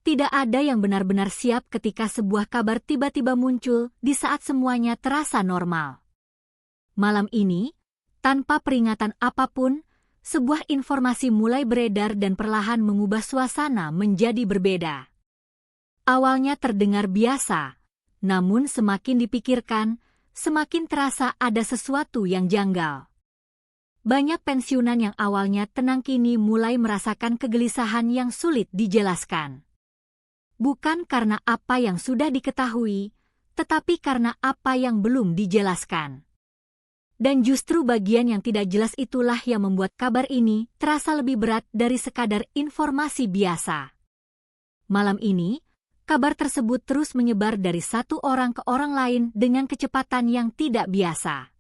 Tidak ada yang benar-benar siap ketika sebuah kabar tiba-tiba muncul di saat semuanya terasa normal. Malam ini, tanpa peringatan apapun, sebuah informasi mulai beredar dan perlahan mengubah suasana menjadi berbeda. Awalnya terdengar biasa, namun semakin dipikirkan, semakin terasa ada sesuatu yang janggal. Banyak pensiunan yang awalnya tenang kini mulai merasakan kegelisahan yang sulit dijelaskan. Bukan karena apa yang sudah diketahui, tetapi karena apa yang belum dijelaskan. Dan justru bagian yang tidak jelas itulah yang membuat kabar ini terasa lebih berat dari sekadar informasi biasa. Malam ini, kabar tersebut terus menyebar dari satu orang ke orang lain dengan kecepatan yang tidak biasa.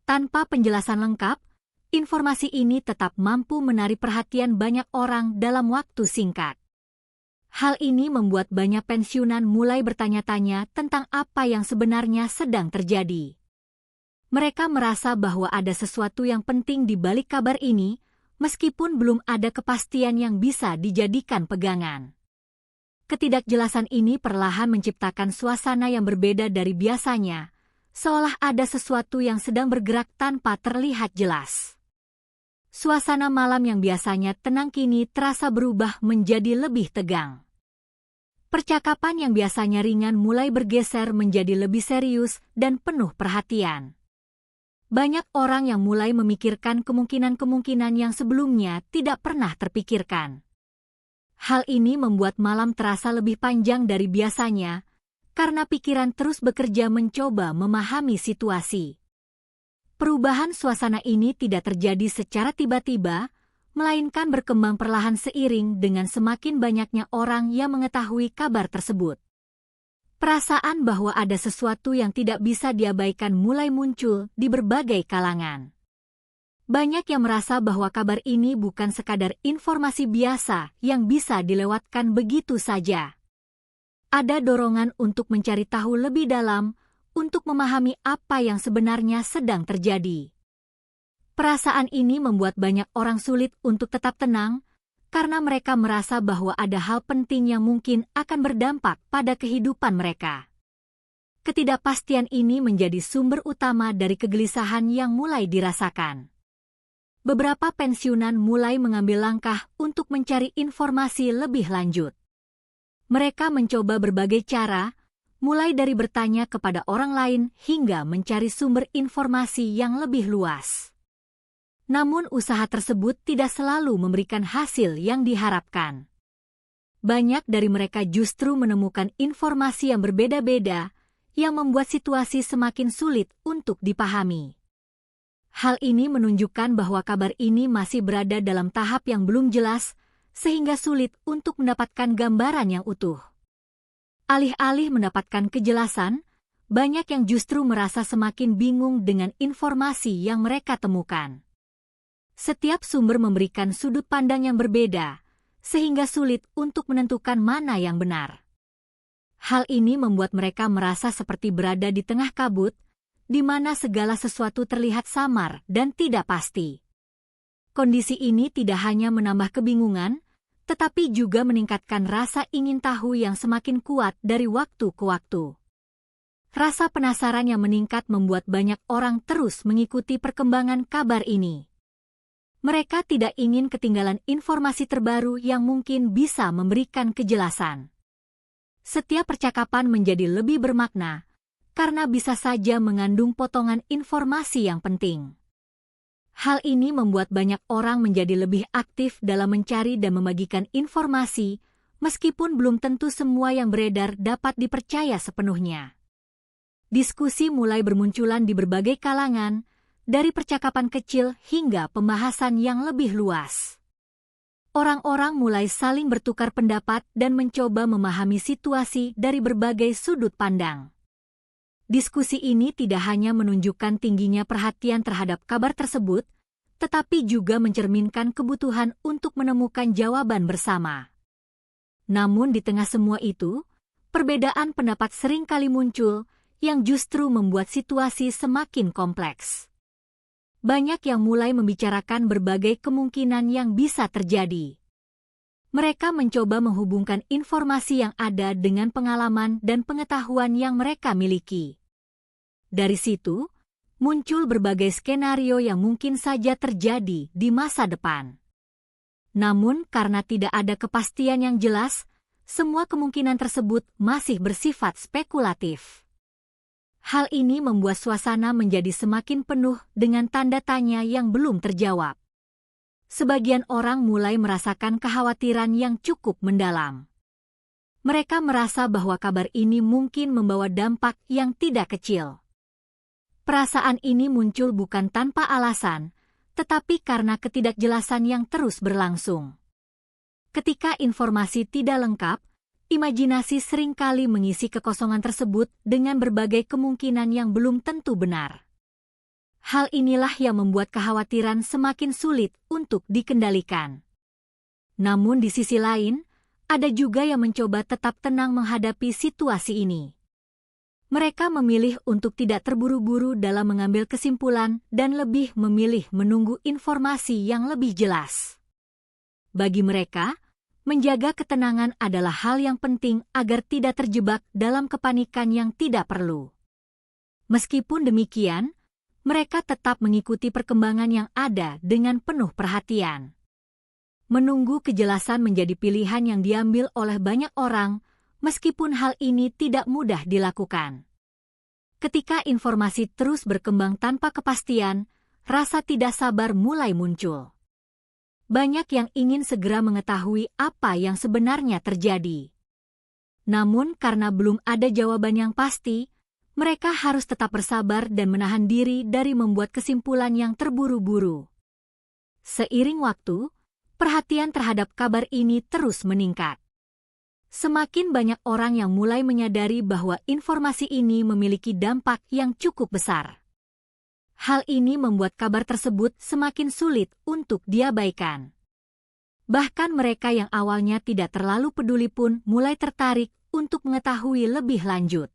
Tanpa penjelasan lengkap, informasi ini tetap mampu menarik perhatian banyak orang dalam waktu singkat. Hal ini membuat banyak pensiunan mulai bertanya-tanya tentang apa yang sebenarnya sedang terjadi. Mereka merasa bahwa ada sesuatu yang penting di balik kabar ini, meskipun belum ada kepastian yang bisa dijadikan pegangan. Ketidakjelasan ini perlahan menciptakan suasana yang berbeda dari biasanya, seolah ada sesuatu yang sedang bergerak tanpa terlihat jelas. Suasana malam yang biasanya tenang kini terasa berubah menjadi lebih tegang. Percakapan yang biasanya ringan mulai bergeser menjadi lebih serius dan penuh perhatian. Banyak orang yang mulai memikirkan kemungkinan-kemungkinan yang sebelumnya tidak pernah terpikirkan. Hal ini membuat malam terasa lebih panjang dari biasanya, karena pikiran terus bekerja mencoba memahami situasi. Perubahan suasana ini tidak terjadi secara tiba-tiba, melainkan berkembang perlahan seiring dengan semakin banyaknya orang yang mengetahui kabar tersebut. Perasaan bahwa ada sesuatu yang tidak bisa diabaikan mulai muncul di berbagai kalangan. Banyak yang merasa bahwa kabar ini bukan sekadar informasi biasa yang bisa dilewatkan begitu saja. Ada dorongan untuk mencari tahu lebih dalam, untuk memahami apa yang sebenarnya sedang terjadi. Perasaan ini membuat banyak orang sulit untuk tetap tenang, karena mereka merasa bahwa ada hal penting yang mungkin akan berdampak pada kehidupan mereka. Ketidakpastian ini menjadi sumber utama dari kegelisahan yang mulai dirasakan. Beberapa pensiunan mulai mengambil langkah untuk mencari informasi lebih lanjut. Mereka mencoba berbagai cara, mulai dari bertanya kepada orang lain hingga mencari sumber informasi yang lebih luas. Namun usaha tersebut tidak selalu memberikan hasil yang diharapkan. Banyak dari mereka justru menemukan informasi yang berbeda-beda, yang membuat situasi semakin sulit untuk dipahami. Hal ini menunjukkan bahwa kabar ini masih berada dalam tahap yang belum jelas, sehingga sulit untuk mendapatkan gambaran yang utuh. Alih-alih mendapatkan kejelasan, banyak yang justru merasa semakin bingung dengan informasi yang mereka temukan. Setiap sumber memberikan sudut pandang yang berbeda, sehingga sulit untuk menentukan mana yang benar. Hal ini membuat mereka merasa seperti berada di tengah kabut, di mana segala sesuatu terlihat samar dan tidak pasti. Kondisi ini tidak hanya menambah kebingungan, tetapi juga meningkatkan rasa ingin tahu yang semakin kuat dari waktu ke waktu. Rasa penasaran yang meningkat membuat banyak orang terus mengikuti perkembangan kabar ini. Mereka tidak ingin ketinggalan informasi terbaru yang mungkin bisa memberikan kejelasan. Setiap percakapan menjadi lebih bermakna, karena bisa saja mengandung potongan informasi yang penting. Hal ini membuat banyak orang menjadi lebih aktif dalam mencari dan membagikan informasi, meskipun belum tentu semua yang beredar dapat dipercaya sepenuhnya. Diskusi mulai bermunculan di berbagai kalangan, dari percakapan kecil hingga pembahasan yang lebih luas. Orang-orang mulai saling bertukar pendapat dan mencoba memahami situasi dari berbagai sudut pandang. Diskusi ini tidak hanya menunjukkan tingginya perhatian terhadap kabar tersebut, tetapi juga mencerminkan kebutuhan untuk menemukan jawaban bersama. Namun di tengah semua itu, perbedaan pendapat sering kali muncul yang justru membuat situasi semakin kompleks. Banyak yang mulai membicarakan berbagai kemungkinan yang bisa terjadi. Mereka mencoba menghubungkan informasi yang ada dengan pengalaman dan pengetahuan yang mereka miliki. Dari situ, muncul berbagai skenario yang mungkin saja terjadi di masa depan. Namun, karena tidak ada kepastian yang jelas, semua kemungkinan tersebut masih bersifat spekulatif. Hal ini membuat suasana menjadi semakin penuh dengan tanda tanya yang belum terjawab. Sebagian orang mulai merasakan kekhawatiran yang cukup mendalam. Mereka merasa bahwa kabar ini mungkin membawa dampak yang tidak kecil. Perasaan ini muncul bukan tanpa alasan, tetapi karena ketidakjelasan yang terus berlangsung. Ketika informasi tidak lengkap, imajinasi seringkali mengisi kekosongan tersebut dengan berbagai kemungkinan yang belum tentu benar. Hal inilah yang membuat kekhawatiran semakin sulit untuk dikendalikan. Namun di sisi lain, ada juga yang mencoba tetap tenang menghadapi situasi ini. Mereka memilih untuk tidak terburu-buru dalam mengambil kesimpulan dan lebih memilih menunggu informasi yang lebih jelas. Bagi mereka, menjaga ketenangan adalah hal yang penting agar tidak terjebak dalam kepanikan yang tidak perlu. Meskipun demikian, mereka tetap mengikuti perkembangan yang ada dengan penuh perhatian. Menunggu kejelasan menjadi pilihan yang diambil oleh banyak orang, meskipun hal ini tidak mudah dilakukan. Ketika informasi terus berkembang tanpa kepastian, rasa tidak sabar mulai muncul. Banyak yang ingin segera mengetahui apa yang sebenarnya terjadi. Namun karena belum ada jawaban yang pasti, mereka harus tetap bersabar dan menahan diri dari membuat kesimpulan yang terburu-buru. Seiring waktu, perhatian terhadap kabar ini terus meningkat. Semakin banyak orang yang mulai menyadari bahwa informasi ini memiliki dampak yang cukup besar. Hal ini membuat kabar tersebut semakin sulit untuk diabaikan. Bahkan mereka yang awalnya tidak terlalu peduli pun mulai tertarik untuk mengetahui lebih lanjut.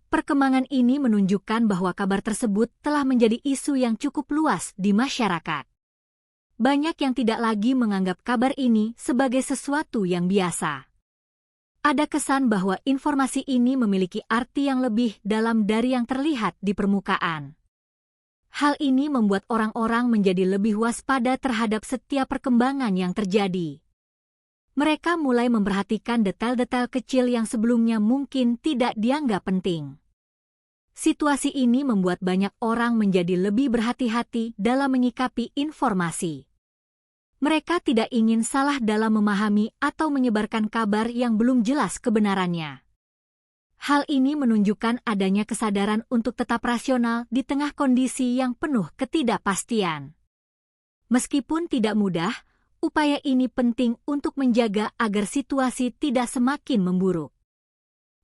Perkembangan ini menunjukkan bahwa kabar tersebut telah menjadi isu yang cukup luas di masyarakat. Banyak yang tidak lagi menganggap kabar ini sebagai sesuatu yang biasa. Ada kesan bahwa informasi ini memiliki arti yang lebih dalam dari yang terlihat di permukaan. Hal ini membuat orang-orang menjadi lebih waspada terhadap setiap perkembangan yang terjadi. Mereka mulai memperhatikan detail-detail kecil yang sebelumnya mungkin tidak dianggap penting. Situasi ini membuat banyak orang menjadi lebih berhati-hati dalam menyikapi informasi. Mereka tidak ingin salah dalam memahami atau menyebarkan kabar yang belum jelas kebenarannya. Hal ini menunjukkan adanya kesadaran untuk tetap rasional di tengah kondisi yang penuh ketidakpastian. Meskipun tidak mudah, upaya ini penting untuk menjaga agar situasi tidak semakin memburuk.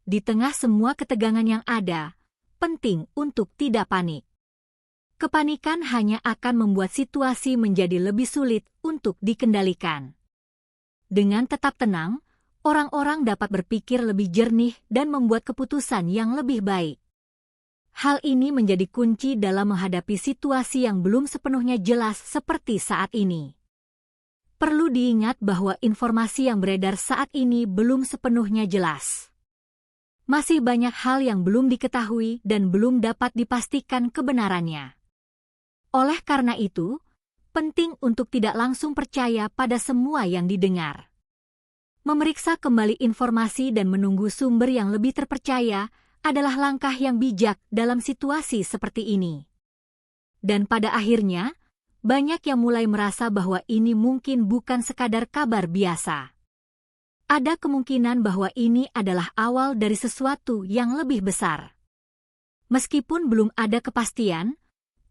Di tengah semua ketegangan yang ada, penting untuk tidak panik. Kepanikan hanya akan membuat situasi menjadi lebih sulit untuk dikendalikan. Dengan tetap tenang, orang-orang dapat berpikir lebih jernih dan membuat keputusan yang lebih baik. Hal ini menjadi kunci dalam menghadapi situasi yang belum sepenuhnya jelas seperti saat ini. Perlu diingat bahwa informasi yang beredar saat ini belum sepenuhnya jelas. Masih banyak hal yang belum diketahui dan belum dapat dipastikan kebenarannya. Oleh karena itu, penting untuk tidak langsung percaya pada semua yang didengar. Memeriksa kembali informasi dan menunggu sumber yang lebih terpercaya adalah langkah yang bijak dalam situasi seperti ini. Dan pada akhirnya, banyak yang mulai merasa bahwa ini mungkin bukan sekadar kabar biasa. Ada kemungkinan bahwa ini adalah awal dari sesuatu yang lebih besar. Meskipun belum ada kepastian,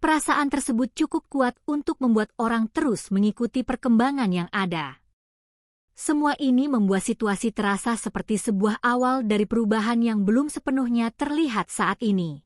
perasaan tersebut cukup kuat untuk membuat orang terus mengikuti perkembangan yang ada. Semua ini membuat situasi terasa seperti sebuah awal dari perubahan yang belum sepenuhnya terlihat saat ini.